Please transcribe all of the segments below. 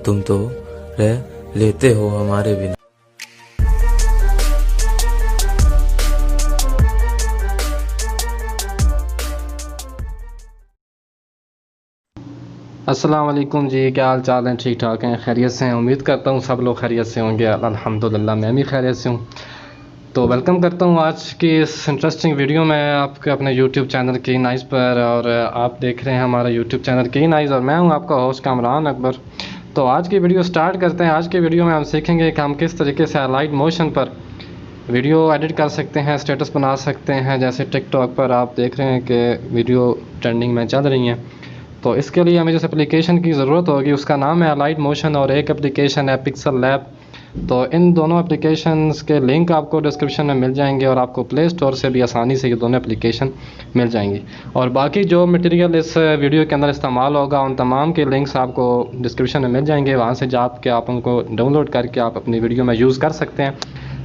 तुम तो रह लेते हो हमारे बिना। अस्सलाम वालेकुम जी, क्या हाल चाल हैं? ठीक ठाक हैं, खैरियत से हैं? उम्मीद करता हूँ सब लोग खैरियत से होंगे। अल्हम्दुलिल्लाह मैं भी खैरियत से हूँ। तो वेलकम करता हूँ आज की इस इंटरेस्टिंग वीडियो में आपके अपने यूट्यूब चैनल कीन आइज़ पर। और आप देख रहे हैं हमारा यूट्यूब चैनल कीन आइज़ और मैं हूँ आपका होस्ट कामरान अकबर। तो आज की वीडियो स्टार्ट करते हैं। आज की वीडियो में हम सीखेंगे कि हम किस तरीके से अलाइड मोशन पर वीडियो एडिट कर सकते हैं, स्टेटस बना सकते हैं। जैसे टिकटॉक पर आप देख रहे हैं कि वीडियो ट्रेंडिंग में चल रही हैं, तो इसके लिए हमें जिस एप्लीकेशन की ज़रूरत होगी उसका नाम है अलाइड मोशन और एक एप्लीकेशन है पिक्सल लैब। तो इन दोनों एप्लीकेशंस के लिंक आपको डिस्क्रिप्शन में मिल जाएंगे और आपको प्ले स्टोर से भी आसानी से ये दोनों एप्लीकेशन मिल जाएंगी। और बाकी जो मटेरियल इस वीडियो के अंदर इस्तेमाल होगा उन तमाम के लिंक्स आपको डिस्क्रिप्शन में मिल जाएंगे, वहाँ से जाके आप उनको डाउनलोड करके आप अपनी वीडियो में यूज़ कर सकते हैं।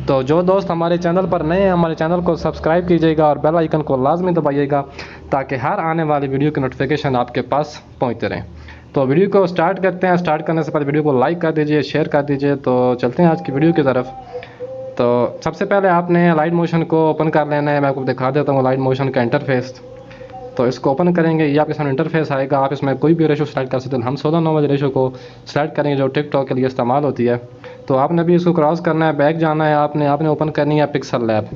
तो जो दोस्त हमारे चैनल पर नए हैं हमारे चैनल को सब्सक्राइब कीजिएगा और बेल आइकन को लाजमी दबाइएगा ताकि हर आने वाली वीडियो की नोटिफिकेशन आपके पास पहुंचते रहें। तो वीडियो को स्टार्ट करते हैं। स्टार्ट करने से पहले वीडियो को लाइक कर दीजिए, शेयर कर दीजिए। तो चलते हैं आज की वीडियो की तरफ। तो सबसे पहले आपने अलाइड मोशन को ओपन कर लेना है। मैं आपको दिखा देता हूँ अलाइड मोशन का इंटरफेस। तो इसको ओपन करेंगे, ये आपके सामने इंटरफेस आएगा। आप इसमें कोई भी रेशो सेलेक्ट कर सकते हैं। हम 16:9 वाली रेशो को सेलेक्ट करेंगे जो टिकटॉक के लिए इस्तेमाल होती है। तो आपने भी इसको क्रॉस करना है, बैक जाना है, आपने ओपन करनी है पिक्सल लैब।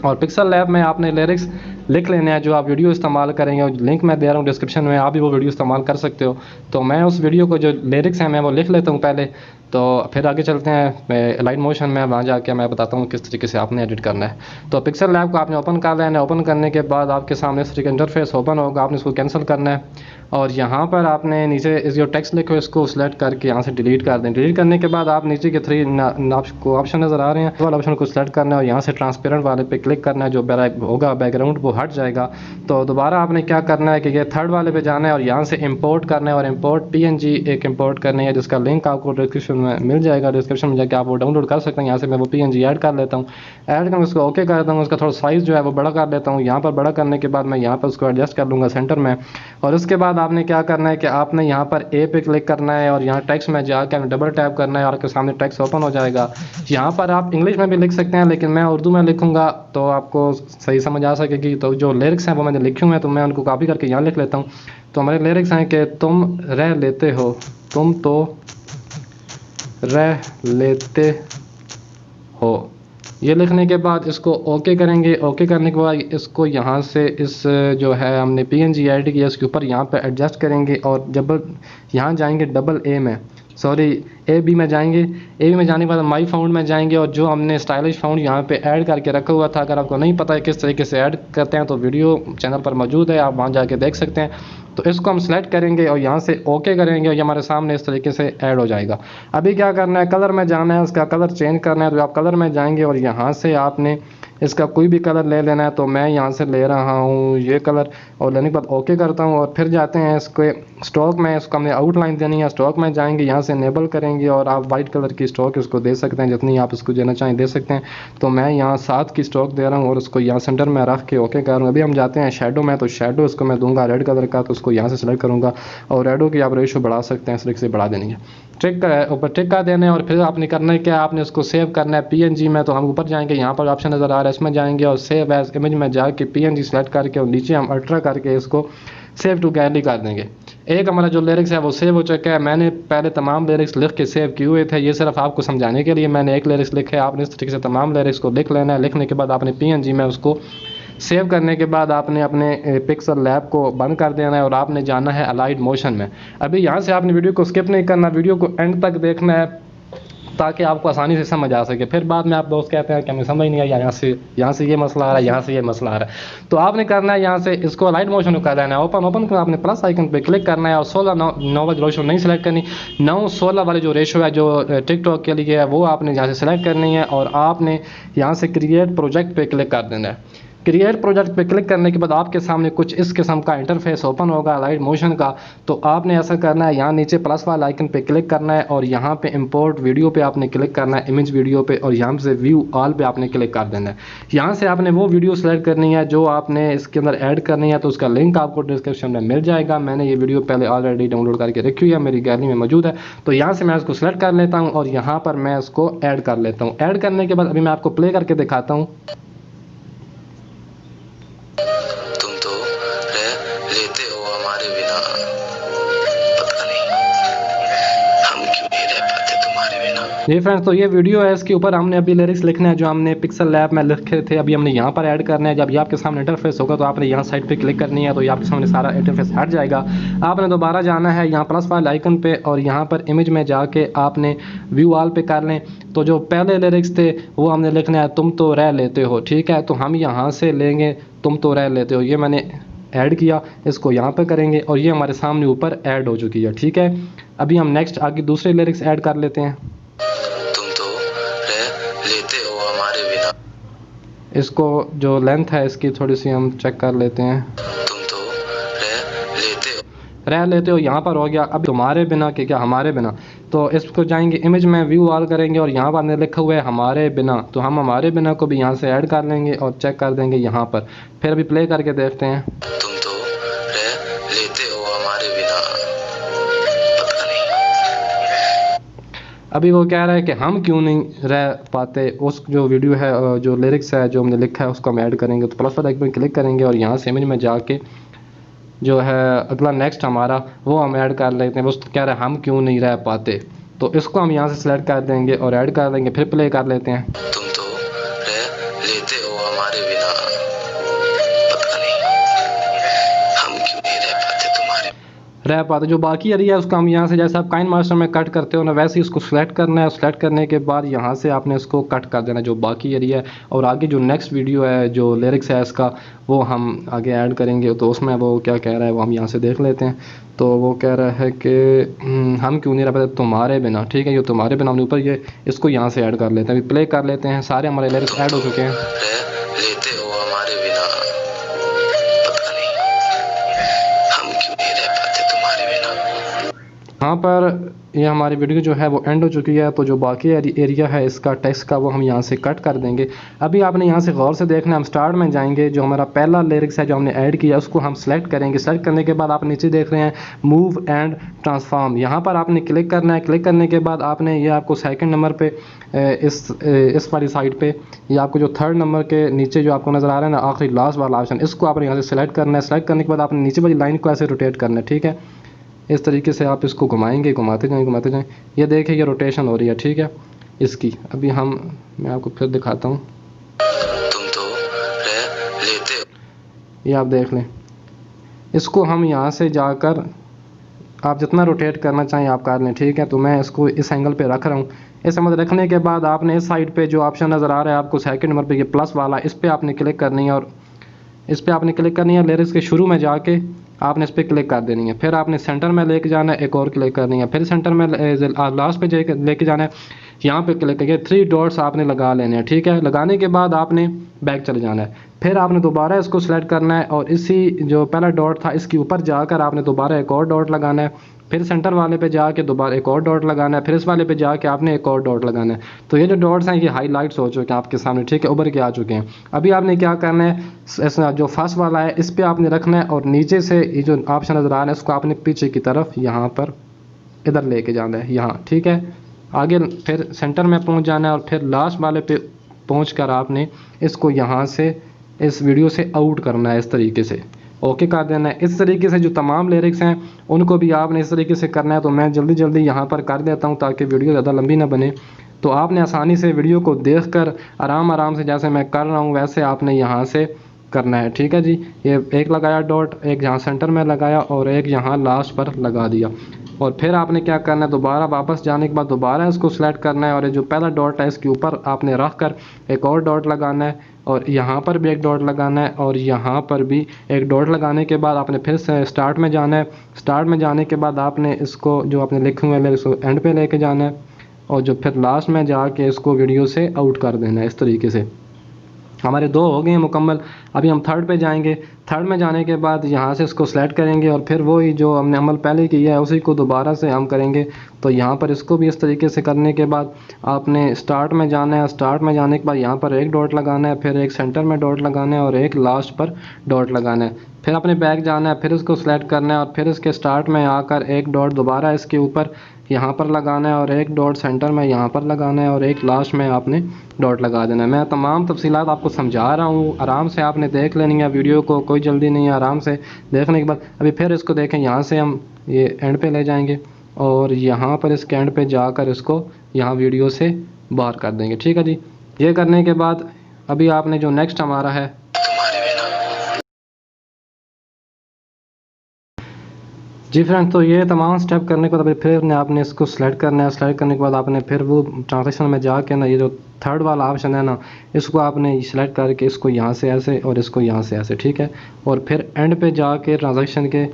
और पिक्सल लैब में आपने लिरिक्स लिख लेने हैं जो आप वीडियो इस्तेमाल करेंगे। और लिंक मैं दे रहा हूँ डिस्क्रिप्शन में, आप भी वो वीडियो इस्तेमाल कर सकते हो। तो मैं उस वीडियो को जो लिरिक्स हैं मैं वो लिख लेता हूँ पहले, तो फिर आगे चलते हैं अलाइड मोशन में। वहाँ जाके मैं बताता हूँ किस तरीके से आपने एडिट करना है। तो पिक्सल लैब को आपने ओपन कर लेना है। ओपन करने के बाद आपके सामने इस तरीके इंटरफेस ओपन होगा। आपने इसको कैंसिल करना है और यहाँ पर आपने नीचे इस जो टेक्स्ट लिखे हो इसको सिलेक्ट करके यहाँ से डिलीट कर दें। डिलीट करने के बाद आप नीचे के 3 आपको ऑप्शन नज़र आ रहे हैं, वाला ऑप्शन को सिलेक्ट करना है और यहाँ से ट्रांसपेरेंट वाले पे क्लिक करना है। जो होगा बैकग्राउंड वो हट जाएगा। तो दोबारा आपने क्या करना है कि ये थर्ड वाले पे जाना है और यहाँ से इंपोर्ट करना है और इंपोर्ट PNG एक इंपोर्ट करनी है जिसका लिंक आपको डिस्क्रिप्शन में मिल जाएगा। डिस्क्रिप्शन में जाकर आप वो डाउनलोड कर सकते हैं। यहाँ से मैं वो PNG ऐड कर लेता हूँ। ऐड कर उसको ओके कर देता हूँ। उसका थोड़ा साइज़ जो है वो बड़ा कर लेता हूँ। यहाँ पर बड़ा करने के बाद मैं यहाँ पर उसको एडजस्ट कर लूँगा सेंटर में। और उसके बाद आपने क्या करना है कि आपने यहाँ पर ए पे क्लिक करना है और यहाँ टेक्स्ट में जाकर डबल टैप करना है और आपके सामने टेक्स्ट ओपन हो जाएगा। यहाँ पर आप इंग्लिश में भी लिख सकते हैं लेकिन मैं उर्दू में लिखूँगा तो आपको सही समझ आ सकेगी। तो जो लिरिक्स हैं वो मैंने लिखे हुए हैं तो मैं उनको कॉपी करके यहाँ लिख लेता हूँ। तो हमारे लिरिक्स हैं कि तुम रह लेते हो, तुम तो रह लेते हो। ये लिखने के बाद इसको ओके करेंगे। ओके करने के बाद इसको यहाँ से इस जो है हमने PNG ऐड किया इसके ऊपर यहाँ पे एडजस्ट करेंगे और जब यहाँ जाएंगे डबल ए में AB में जाएंगे। AB में जाने के बाद माई फाउंड में जाएंगे और जो हमने स्टाइलिश फाउंड यहाँ पे ऐड करके रखा हुआ था, अगर आपको नहीं पता है किस तरीके से ऐड करते हैं तो वीडियो चैनल पर मौजूद है, आप वहाँ जाके देख सकते हैं। तो इसको हम सेलेक्ट करेंगे और यहाँ से ओके करेंगे और ये हमारे सामने इस तरीके से ऐड हो जाएगा। अभी क्या करना है, कलर में जाना है, उसका कलर चेंज करना है। तो आप कलर में जाएंगे और यहाँ से आपने इसका कोई भी कलर ले लेना है। तो मैं यहाँ से ले रहा हूँ ये कलर और लेने के बाद ओके करता हूँ और फिर जाते हैं इसके स्टॉक में। इसको हमने आउटलाइन देनी है। स्टॉक में जाएंगे, यहाँ से इनेबल करेंगे और आप वाइट कलर की स्टॉक इसको दे सकते हैं, जितनी आप इसको देना चाहें दे सकते हैं। तो मैं यहाँ 7 की स्टॉक दे रहा हूँ और उसको यहाँ सेंटर में रख के ओके कर रहा हूँ। अभी हम जाते हैं शेडो में। तो शेडो इसको मैं दूंगा रेड कलर का, तो उसको यहाँ से सेलेक्ट करूँगा और रेडो की आप रेशो बढ़ा सकते हैं, इस तरीके से बढ़ा देनी है। ट्रिक ऊपर ट्रिक का देना है और फिर आपने करना है क्या, आपने उसको सेव करना है PNG में। तो हम ऊपर जाएंगे, यहाँ पर ऑप्शन नज़र आ रहा है, इसमें जाएंगे और सेव एज इमेज में जाके PNG सेलेक्ट करके और नीचे हम अल्ट्रा करके इसको सेव टू गैलरी कर देंगे। एक हमारा जो लिरिक्स है वो सेव हो चुका है। मैंने पहले तमाम लिरिक्स लिख के सेव किए हुए थे, ये सिर्फ आपको समझाने के लिए मैंने एक लिरिक्स लिखे। आपने इस तरीके से तमाम लिरिक्स को लिख लेना है। लिखने के बाद आपने PNG में उसको सेव करने के बाद आपने अपने पिक्सल लैब को बंद कर देना है और आपने जाना है अलाइड मोशन में। अभी यहाँ से आपने वीडियो को स्किप नहीं करना, वीडियो को एंड तक देखना है ताकि आपको आसानी से समझ आ सके। फिर बाद में आप दोस्त कहते हैं कि हमें समझ नहीं आया, यहाँ से ये मसला आ रहा है, यहाँ से ये मसला आ रहा है। तो आपने करना है यहाँ से इसको अलाइड मोशन कर लेना है। ओपन कर आपने प्लस आइकन पे क्लिक करना है और 16:9 वाली रेशो नहीं सेलेक्ट करनी, 9:16 वाली जो रेशो है जो टिकटॉक के लिए है वो आपने यहाँ से सेलेक्ट करनी है और आपने यहाँ से क्रिएट प्रोजेक्ट पे क्लिक कर देना है। क्रिएट प्रोजेक्ट पे क्लिक करने के बाद आपके सामने कुछ इस किस्म का इंटरफेस ओपन होगा लाइट मोशन का। तो आपने ऐसा करना है, यहाँ नीचे प्लस वाला आइकन पे क्लिक करना है और यहाँ पे इंपोर्ट वीडियो पे आपने क्लिक करना है, इमेज वीडियो पे, और यहाँ से व्यू ऑल पे आपने क्लिक कर देना है। यहाँ से आपने वो वीडियो सेलेक्ट करनी है जो आपने इसके अंदर ऐड करनी है। तो उसका लिंक आपको डिस्क्रिप्शन में मिल जाएगा। मैंने ये वीडियो पहले ऑलरेडी डाउनलोड करके रखी हुई है, मेरी गैलरी में मौजूद है। तो यहाँ से मैं इसको सेलेक्ट कर लेता हूँ और यहाँ पर मैं इसको ऐड कर लेता हूँ। ऐड करने के बाद अभी मैं आपको प्ले करके दिखाता हूँ। लेते हो हमारे बिना, पता नहीं हम क्यों नहीं रह पाते तुम्हारे बिना। जी फ्रेंड्स, तो ये वीडियो है, इसके ऊपर हमने अभी लिरिक्स लिखने हैं जो हमने पिक्सल लैब में लिखे थे, अभी हमने यहाँ पर ऐड करना है। जब ये आपके सामने इंटरफेस होगा तो आपने यहाँ साइड पे क्लिक करनी है, तो ये आपके सामने सारा इंटरफेस हट जाएगा। आपने दोबारा जाना है यहाँ प्लस वाले आइकन पे और यहाँ पर इमेज में जाके आपने व्यू ऑल पे कर लें। तो जो पहले लिरिक्स थे वो हमने लिखना है तुम तो रह लेते हो, ठीक है। तो हम यहाँ से लेंगे तुम तो रह लेते हो, ये मैंने ऐड किया, इसको यहाँ पे करेंगे और ये हमारे सामने ऊपर ऐड हो चुकी है, ठीक है। अभी हम नेक्स्ट आगे दूसरे लिरिक्स ऐड कर लेते हैं। तुम तो रह लेते हो हमारे बिना, इसको जो लेंथ है इसकी थोड़ी सी हम चेक कर लेते हैं। तुम तो रह लेते हो यहाँ पर हो गया। अब तुम्हारे बिना के क्या हमारे बिना, तो इसको जाएंगे इमेज में व्यू ऑल करेंगे और यहाँ पर हमने लिखा हुआ है हमारे बिना, तो हम हमारे बिना को भी यहाँ से ऐड कर लेंगे और चेक कर देंगे यहाँ पर। फिर अभी प्ले करके देखते हैं। तुम तो रह लेते हो हमारे बिना, पता नहीं। अभी वो कह रहा है कि हम क्यों नहीं रह पाते। उस जो वीडियो है जो लिरिक्स है जो हमने लिखा है उसको हम ऐड करेंगे। तो प्लस वाले आइकन पे क्लिक करेंगे और यहाँ से इमेज में जाके जो है अगला नेक्स्ट हमारा वो हम ऐड कर लेते हैं। वो कह रहा है हम क्यों नहीं रह पाते, तो इसको हम यहाँ से सिलेक्ट कर देंगे और ऐड कर देंगे। फिर प्ले कर लेते हैं। तुम तो रह लेते हो हमारे बिना, पता नहीं हम क्यों नहीं रह पाते तुम्हारे रह पाते। जो बाकी एरिया है उसको हम यहाँ से जैसे आप काइन मास्टर में कट करते हो ना, वैसे ही उसको सिलेक्ट करना है। सिलेक्ट करने के बाद यहाँ से आपने इसको कट कर देना जो बाकी एरिया है। और आगे जो नेक्स्ट वीडियो है जो लिरिक्स है इसका वो हम आगे ऐड करेंगे। तो उसमें वो क्या कह रहा है वो हम यहाँ से देख लेते हैं। तो वो कह रहा है कि हम क्यों नहीं रह पाते तुम्हारे बिना, ठीक है। ये तुम्हारे बिना हमने ऊपर ये इसको यहाँ से ऐड कर लेते हैं। अभी प्ले कर लेते हैं। सारे हमारे लिरिक्स ऐड हो चुके हैं। लेते हो हमारे बिना, पता नहीं हम क्यों नहीं रह पाते तुम्हारे बिना। यहाँ पर ये हमारी वीडियो जो है वो एंड हो चुकी है। तो जो बाकी एरिया है इसका टेक्स्ट का वो हम यहाँ से कट कर देंगे। अभी आपने यहाँ से गौर से देखना है। हम स्टार्ट में जाएंगे, जो हमारा पहला लिरिक्स है जो हमने ऐड किया उसको हम सेलेक्ट करेंगे। सेलेक्ट करने के बाद आप नीचे देख रहे हैं मूव एंड ट्रांसफॉर्म, यहाँ पर आपने क्लिक करना है। क्लिक करने के बाद आपने ये आपको सेकंड नंबर पे इस वाली साइड पे ये आपको जो थर्ड नंबर के नीचे जो आपको नज़र आ रहा है ना आखिरी लास्ट वाला ऑप्शन, इसको आपने यहाँ से सेलेक्ट करना है। सेलेक्ट करने के बाद आपने नीचे वाली लाइन को ऐसे रोटेट करना है, ठीक है। इस तरीके से आप इसको घुमाएंगे, घुमाते जाएं। ये देखिए ये रोटेशन हो रही है, ठीक है इसकी। अभी मैं आपको फिर दिखाता हूँ। तुम तो रह लेते हो, ये आप देख लें। इसको हम यहाँ से जाकर आप जितना रोटेट करना चाहें आप कर लें, ठीक है। तो मैं इसको इस एंगल पे रख रहा हूँ। इस एंगल रखने के बाद आपने इस साइड पे जो ऑप्शन नज़र आ रहा है आपको सेकंड नंबर पे ये प्लस वाला, इस पर आपने क्लिक करनी है और इस पर आपने क्लिक करनी है। लिरिक्स के शुरू में जाके आपने इस पर क्लिक कर देनी है। फिर आपने सेंटर में लेके जाना है, एक और क्लिक करनी है। फिर सेंटर में लास्ट पे लेके जाना है, यहाँ पे क्लिक करके 3 डॉट्स आपने लगा लेने हैं, ठीक है। लगाने के बाद आपने बैक चले जाना है। फिर आपने दोबारा इसको सेलेक्ट करना है और इसी जो पहला डॉट था इसके ऊपर जाकर आपने दोबारा एक और डॉट लगाना है। फिर सेंटर वाले पे जाके दोबारा एक और डॉट लगाना है। फिर इस वाले पे जाके आपने एक और डॉट लगाना है। तो ये जो डॉट्स हैं ये हाईलाइट्स हो चुके हैं आपके सामने, ठीक है, उभर के आ चुके हैं। अभी आपने क्या करना है, जो फर्स्ट वाला है इस पर आपने रखना है और नीचे से ये जो ऑप्शन नज़र आ रहा है इसको आपने पीछे की तरफ यहाँ पर इधर लेके जाना है, यहाँ, ठीक है। आगे फिर सेंटर में पहुँच जाना है और फिर लास्ट वाले पे पहुँच कर आपने इसको यहाँ से इस वीडियो से आउट करना है, इस तरीके से ओके कर देना है। इस तरीके से जो तमाम लिरिक्स हैं उनको भी आपने इस तरीके से करना है। तो मैं जल्दी जल्दी यहाँ पर कर देता हूँ ताकि वीडियो ज़्यादा लंबी ना बने। तो आपने आसानी से वीडियो को देखकर आराम से जैसे मैं कर रहा हूँ वैसे आपने यहाँ से करना है, ठीक है जी। ये एक लगाया डॉट, एक यहाँ सेंटर में लगाया और एक यहाँ लास्ट पर लगा दिया। और फिर आपने क्या करना है, दोबारा वापस जाने के बाद दोबारा इसको सेलेक्ट करना है और ये जो पहला डॉट है इसके ऊपर आपने रख कर एक और डॉट लगाना है और यहाँ पर भी एक डॉट लगाना है और यहाँ पर भी एक डॉट लगाने के बाद आपने फिर से स्टार्ट में जाना है। स्टार्ट में जाने के बाद आपने इसको जो आपने लिखे हुए हैं इसको एंड पे लेके जाना है और जो फिर लास्ट में जाके इसको वीडियो से आउट कर देना है, इस तरीके से हमारे 2 हो गए हैं मुकम्मल। अभी हम थर्ड पे जाएंगे। थर्ड में जाने के बाद यहाँ से इसको सेलेक्ट करेंगे और फिर वही जो हमने अमल पहले किया है उसी को दोबारा से हम करेंगे। तो यहाँ पर इसको भी इस तरीके से करने के बाद आपने स्टार्ट में जाना है। स्टार्ट में जाने के बाद यहाँ पर एक डॉट लगाना है, फिर एक सेंटर में डॉट लगाना है और एक लास्ट पर डॉट लगाना है। फिर अपने बैक जाना है, फिर इसको सेलेक्ट करना है और फिर इसके स्टार्ट में आकर एक डॉट दोबारा इसके ऊपर यहाँ पर लगाना है और एक डॉट सेंटर में यहाँ पर लगाना है और एक लास्ट में आपने डॉट लगा देना है। मैं तमाम तफसीलात आपको समझा रहा हूँ, आराम से आपने देख लेनी है वीडियो को, कोई जल्दी नहीं है। आराम से देखने के बाद अभी फिर इसको देखें, यहाँ से हम ये एंड पे ले जाएंगे और यहाँ पर इसके एंड पे जाकर इसको यहाँ वीडियो से बाहर कर देंगे। ठीक है जी। ये करने के बाद अभी आपने जो नेक्स्ट हमारा है जी फ्रेंड, तो ये तमाम स्टेप करने के बाद अभी फिर आपने इसको सेलेक्ट करना है। सेलेक्ट करने के बाद आपने फिर वो ट्रांजेक्शन में जाके ना ये जो थर्ड वाला ऑप्शन है ना, इसको आपने सेलेक्ट करके इसको यहाँ से ऐसे और इसको यहाँ से ऐसे, ठीक है। और फिर एंड पे जाके ट्रांजेक्शन के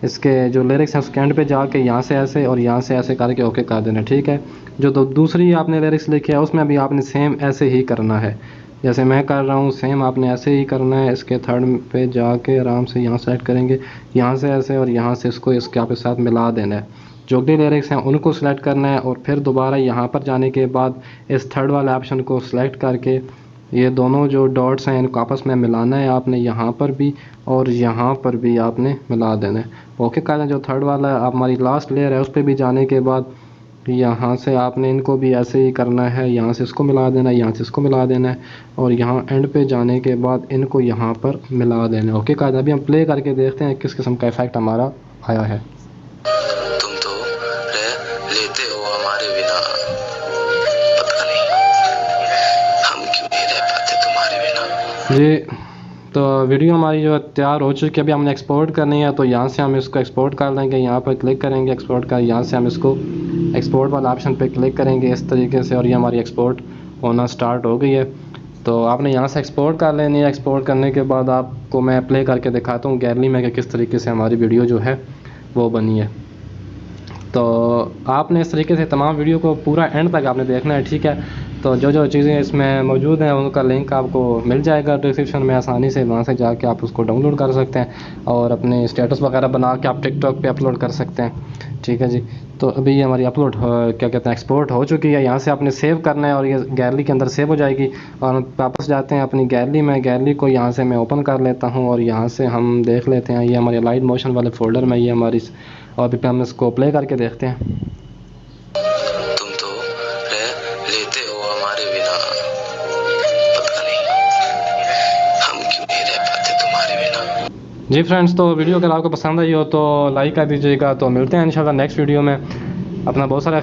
इसके जो लिरिक्स हैं उसके एंड पे जाके यहाँ से ऐसे और यहाँ से ऐसे करके ओके कर देना, ठीक है। जो तो दूसरी आपने लिरिक्स लिखी है उसमें भी आपने सेम ऐसे ही करना है जैसे मैं कर रहा हूँ, सेम आपने ऐसे ही करना है। इसके थर्ड पे जाके आराम से यहाँ सेलेक्ट करेंगे, यहाँ से ऐसे और यहाँ से इसको इसके आपके साथ मिला देना है। जो भी लिरिक्स हैं उनको सेलेक्ट करना है और फिर दोबारा यहाँ पर जाने के बाद इस थर्ड वाले ऑप्शन को सेलेक्ट करके ये दोनों जो डॉट्स हैं इनको आपस में मिलाना है आपने, यहाँ पर भी और यहाँ पर भी आपने मिला देना है। ओके कर दें। जो थर्ड वाला हमारी लास्ट लेयर है उस पर भी जाने के बाद यहाँ से आपने इनको भी ऐसे ही करना है, यहाँ से इसको मिला देना है, यहाँ से इसको मिला देना है और यहाँ एंड पे जाने के बाद इनको यहाँ पर मिला देना है। ओके कायदा। अभी हम प्ले करके देखते हैं किस किस्म का इफ़ेक्ट हमारा आया है। तुम तो लेते हो हमारे बिना, पता नहीं हम क्यों नहीं रह पाते तुम्हारे बिना। जी तो वीडियो हमारी जो तैयार हो चुकी है, अभी हमने एक्सपोर्ट करनी है। तो यहाँ से हम इसको एक्सपोर्ट कर लेंगे, यहाँ पर क्लिक करेंगे एक्सपोर्ट कर, यहाँ से हम इसको एक्सपोर्ट वाला ऑप्शन पे क्लिक करेंगे इस तरीके से और ये हमारी एक्सपोर्ट होना स्टार्ट हो गई है। तो आपने यहाँ से एक्सपोर्ट कर लेनी है। एक्सपोर्ट करने के बाद आपको मैं प्ले करके दिखाता हूँ गैलरी में कि किस तरीके से हमारी वीडियो जो है वो बनी है। तो आपने इस तरीके से तमाम वीडियो को पूरा एंड तक आपने देखना है, ठीक है। तो जो जो चीज़ें इसमें मौजूद हैं उनका लिंक आपको मिल जाएगा डिस्क्रिप्शन में, आसानी से वहाँ से जाके आप उसको डाउनलोड कर सकते हैं और अपने स्टेटस वगैरह बना के आप टिकटॉक पे अपलोड कर सकते हैं, ठीक है जी। तो अभी ये हमारी अपलोड क्या कहते हैं एक्सपोर्ट हो चुकी है। यहाँ से आपने सेव करना है और ये गैलरी के अंदर सेव हो जाएगी। और वापस जाते हैं अपनी गैलरी में, गैलरी को यहाँ से मैं ओपन कर लेता हूँ और यहाँ से हम देख लेते हैं ये हमारे लाइट मोशन वाले फोल्डर में ये हमारी, और अभी हम इसको प्ले करके देखते हैं। तुम तो लेते हो हमारे बिना, पता नहीं हम क्यों नहीं रह पाते तुम्हारे बिना। जी फ्रेंड्स, तो वीडियो अगर आपको पसंद आई हो तो लाइक कर दीजिएगा। तो मिलते हैं इंशाल्लाह नेक्स्ट वीडियो में। अपना बहुत सारा